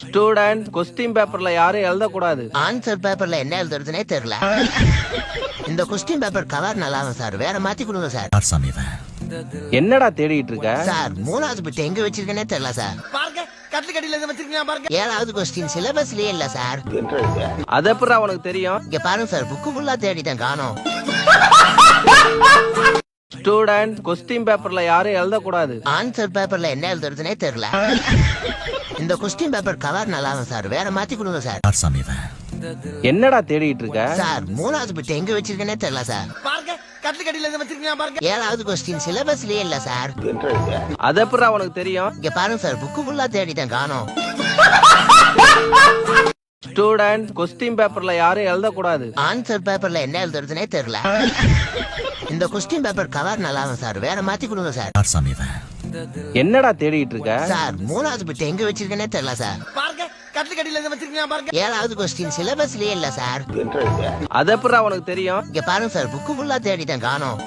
Student question பேப்பர்ல யாரும் எழுதக்கூடாது. ஆன்சர் பேப்பர்ல என்ன எழுதுறதுனே தெரியல. இந்த கொஸ்டின் பேப்பர் கவர் நல்லா சார், வேற மாத்தி கொடுங்க சார். என்னடா தேடிட்டு இருக்க? சார் 3வது பிட் எங்க வச்சிருக்கேனே தெரியல சார். பாருங்க கட்லக்கடியில இருந்து வச்சிருக்கீங்க பாருங்க. 7வது கொஸ்டின் சிலபஸ்லயே இல்ல சார். அது எப்படிடா உனக்கு தெரியும்? இங்க பாருங்க சார், புக்கு ஃபுல்லா தேடிட்டேன் காணோம். ஸ்டூடண்ட் கொஸ்டின் பேப்பர்ல யாரும் எழுதக்கூடாது. ஆன்சர் பேப்பர்ல என்ன எழுதுறதுனே தெரியல. இந்த கொஸ்டின் பேப்பர் கவர் நல்லா சார், வேற மாத்தி கொடுங்க சார். என்னடா தேடிட்டு இருக்க? சார் 3வது பிட் எங்க வச்சிருக்கேனே தெரியல சார். பாருங்க கட்லக்கடியில இருந்து வச்சிருக்கீங்க பாருங்க. 7வது கொஸ்டின் சிலபஸ்லயே இல்ல சார். அது எப்படிடா உனக்கு தெரியும்? இங்க பாருங்க சார், புக்கு ஃபுல்லா தேடிட்டேன் காணோம். ஸ்டூடண்ட் கொஸ்டின் பேப்பர்ல யாரும் எழுதக்கூடாது. ஆன்சர் பேப்பர்ல என்ன எழுதுறதுனே தெரியல. இந்த கொஸ்டின் பேப்பர் கவர் நல்லா சார், வேற மாத்தி கொடுங்க சார். என்னடா தேடிட்டு இருக்க? சார் 3வது பிட் எங்க வச்சிருக்கேனே தெரியல சார். பாருங்க கட்லக்கடியில இருந்து வச்சிருக்கீங்க பாருங்க. 7வது கொஸ்டின் சிலபஸ்லயே இல்ல சார். அது எப்படிடா உனக்கு தெரியும்? இங்க பாருங்க சார், புக்கு ஃபுல்லா தேடிட்டேன் காணோம்.